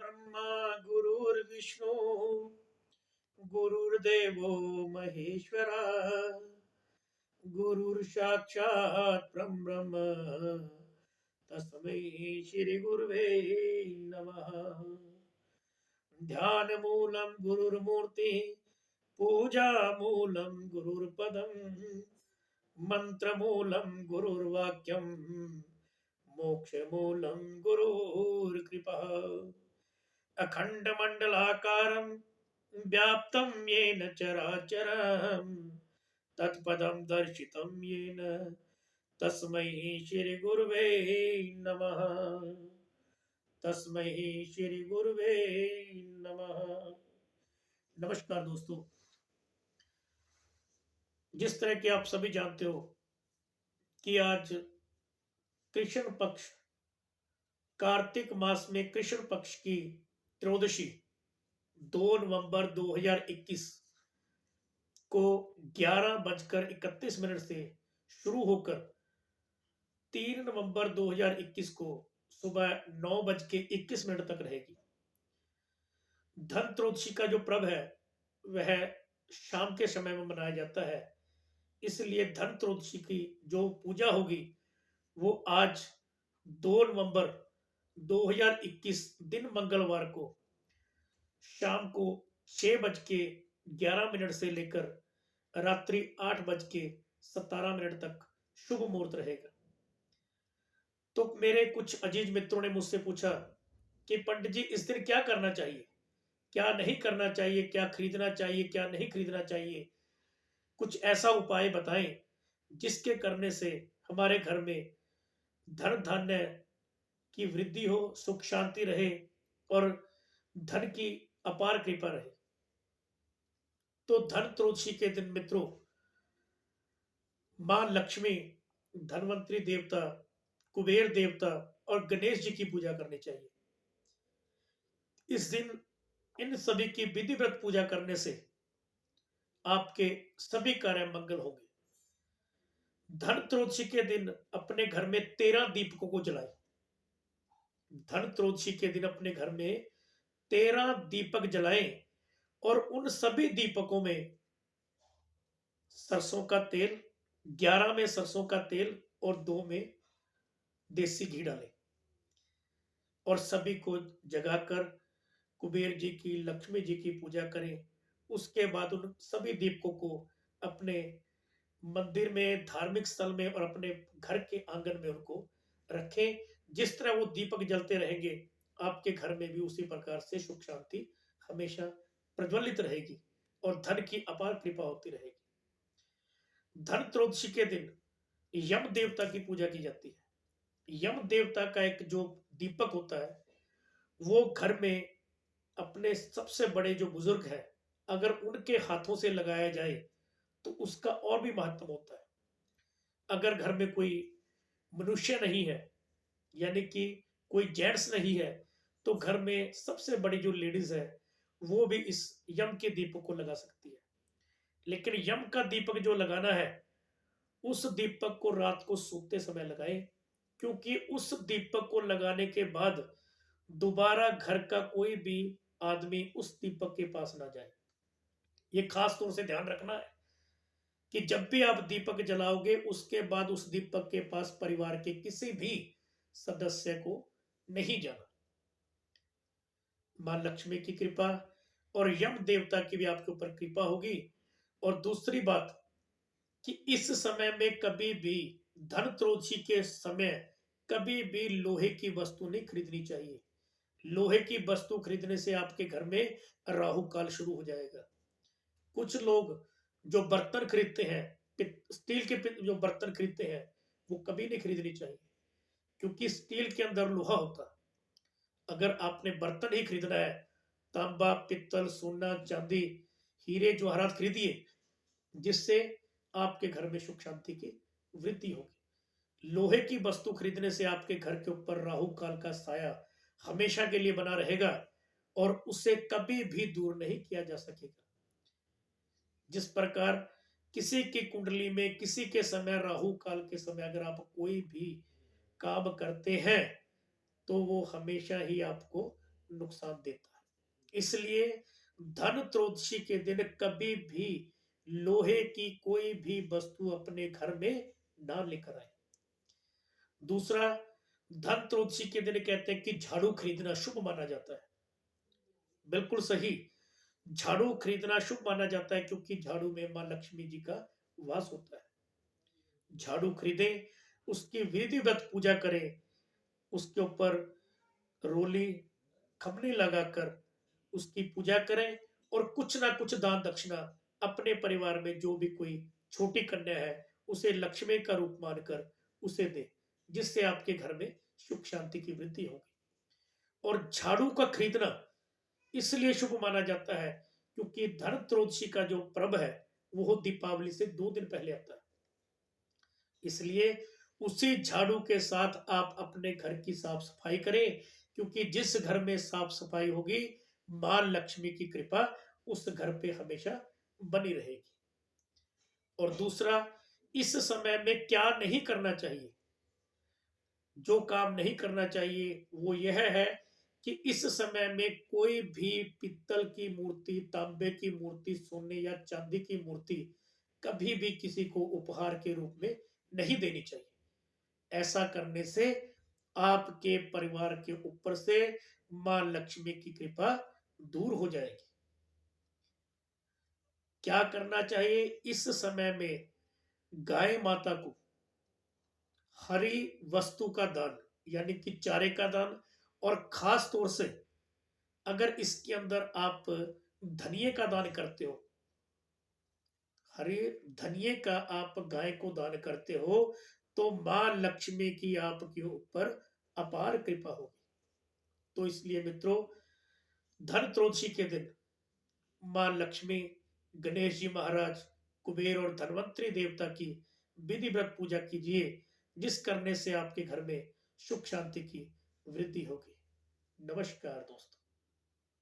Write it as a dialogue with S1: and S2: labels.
S1: ब्रह्मा गुरुर्विष्णु गुरुर्देवो महेश्वरा गुरुर्साक्षात् ब्रह्म तस्मै श्री गुरुवे नमः। ध्यान मूलं गुरुर्मूर्ति पूजा मूलं गुरुर्पदम मंत्र मूलं गुरुर्वाक्यम मोक्ष मूलं गुरुर्कृपा। अखंड मंडलाकारं व्याप्तं येन चराचरं तत्पदं दर्शितं येन तस्मै श्री गुरुवे नमः। तस्मै श्री गुरुवे नमः। नमस्कार दोस्तों, जिस तरह के आप सभी जानते हो कि आज कृष्ण पक्ष कार्तिक मास में कृष्ण पक्ष की त्रयोदशी 2 नवंबर 2021 को 11:31 से शुरू होकर 3 नवंबर 2021 को सुबह 9:21 तक रहेगी। धन त्रयोदशी का जो पर्व है वह शाम के समय में मनाया जाता है, इसलिए धन त्रयोदशी की जो पूजा होगी वो आज 2 नवंबर 2021 दिन मंगलवार को शाम को 6:11 से लेकर रात्रि 8:17 तक शुभ मुहूर्त रहेगा। तो मेरे कुछ अजीज मित्रों ने मुझसे पूछा कि पंडित जी इस दिन क्या करना चाहिए, क्या नहीं करना चाहिए, क्या खरीदना चाहिए, क्या नहीं खरीदना चाहिए, कुछ ऐसा उपाय बताएं जिसके करने से हमारे घर में धन धान्य की वृद्धि हो, सुख शांति रहे और धन की अपार कृपा रहे। तो धन त्रयोदशी के दिन मित्रों मां लक्ष्मी, धनवंतरी देवता, कुबेर देवता और गणेश जी की पूजा करनी चाहिए। इस दिन इन सभी की विधिवत पूजा करने से आपके सभी कार्य मंगल होंगे। धन त्रयोदशी के दिन अपने घर में 13 दीपकों को जलाएं। धन त्रयोदशी के दिन अपने घर में 13 दीपक जलाएं और उन सभी दीपकों में सरसों का तेल, 11 में सरसों का तेल और 2 में देसी घी डालें और सभी को जगाकर कुबेर जी की, लक्ष्मी जी की पूजा करें। उसके बाद उन सभी दीपकों को अपने मंदिर में, धार्मिक स्थल में और अपने घर के आंगन में उनको रखें। जिस तरह वो दीपक जलते रहेंगे आपके घर में भी उसी प्रकार से सुख शांति हमेशा प्रज्वलित रहेगी और धन की अपार कृपा होती रहेगी। धन त्रयोदशी के दिन यम देवता की पूजा की जाती है। यम देवता का एक जो दीपक होता है वो घर में अपने सबसे बड़े जो बुजुर्ग हैं अगर उनके हाथों से लगाया जाए तो उसका और भी महत्व होता है। अगर घर में कोई मनुष्य नहीं है, यानी कि कोई जेंट्स नहीं है, तो घर में सबसे बड़ी जो लेडीज है वो भी इस यम के दीपक को लगा सकती है। लेकिन यम का दीपक जो लगाना है उस दीपक को रात को सोते समय लगाएं, क्योंकि उस दीपक को लगाने के बाद दोबारा घर का कोई भी आदमी उस दीपक के पास ना जाए। ये खास तौर से ध्यान रखना है कि जब भी आप दीपक जलाओगे उसके बाद उस दीपक के पास परिवार के किसी भी सदस्य को नहीं जाना। मां लक्ष्मी की कृपा और यम देवता की भी आपके ऊपर कृपा होगी। और दूसरी बात कि इस समय में कभी भी धन त्रयोदशी के समय कभी भी लोहे की वस्तु नहीं खरीदनी चाहिए। लोहे की वस्तु खरीदने से आपके घर में राहु काल शुरू हो जाएगा। कुछ लोग जो बर्तन खरीदते हैं, स्टील के जो बर्तन खरीदते हैं वो कभी नहीं खरीदनी चाहिए, क्योंकि स्टील के अंदर लोहा होता है। अगर आपने बर्तन ही खरीदना है, तांबा, पित्तल, सोना, चांदी, हीरे जवाहरात खरीदिए, जिससे आपके घर में सुख शांति की वृद्धि होगी। लोहे की वस्तु खरीदने से आपके घर के ऊपर राहु काल का साया हमेशा के लिए बना रहेगा और उसे कभी भी दूर नहीं किया जा सकेगा। जिस प्रकार किसी की कुंडली में किसी के समय राहु काल के समय अगर आप कोई भी काम करते हैं तो वो हमेशा ही आपको नुकसान देता है। इसलिए धन त्रयोदशी के दिन कभी भी लोहे की कोई भी वस्तु अपने घर में ना लेकर आए। दूसरा, धन त्रयोदशी के दिन कहते हैं कि झाड़ू खरीदना शुभ माना जाता है। बिल्कुल सही, झाड़ू खरीदना शुभ माना जाता है क्योंकि झाड़ू में मां लक्ष्मी जी का वास होता है। झाड़ू खरीदें, उसकी विधिवत पूजा करें, उसके ऊपर रोली खमनी लगाकर उसकी पूजा करें और कुछ ना कुछ दान दक्षिणा अपने परिवार में जो भी कोई छोटी कन्या है उसे लक्ष्मी का रूप मानकर उसे दे, जिससे आपके घर में सुख शांति की वृद्धि होगी। और झाड़ू का खरीदना इसलिए शुभ माना जाता है क्योंकि धन त्रयोदशी का जो पर्व है वो दीपावली से 2 दिन पहले आता है। इसलिए उसी झाड़ू के साथ आप अपने घर की साफ सफाई करें, क्योंकि जिस घर में साफ सफाई होगी मां लक्ष्मी की कृपा उस घर पे हमेशा बनी रहेगी। और दूसरा, इस समय में क्या नहीं करना चाहिए? जो काम नहीं करना चाहिए वो यह है कि इस समय में कोई भी पित्तल की मूर्ति, तांबे की मूर्ति, सोने या चांदी की मूर्ति कभी भी किसी को उपहार के रूप में नहीं देनी चाहिए। ऐसा करने से आपके परिवार के ऊपर से मां लक्ष्मी की कृपा दूर हो जाएगी। क्या करना चाहिए? इस समय में गाय माता को हरी वस्तु का दान, यानी कि चारे का दान, और खास तौर से अगर इसके अंदर आप धनिये का दान करते हो, हरे धनिये का आप गाय को दान करते हो, तो मां लक्ष्मी की आपके ऊपर अपार कृपा होगी। तो इसलिए मित्रों, धन त्रयोदशी के दिन मां लक्ष्मी, गणेश जी महाराज, कुबेर और धनवंतरी देवता की विधिव्रत पूजा कीजिए, जिस करने से आपके घर में सुख शांति की वृद्धि होगी। नमस्कार दोस्तों।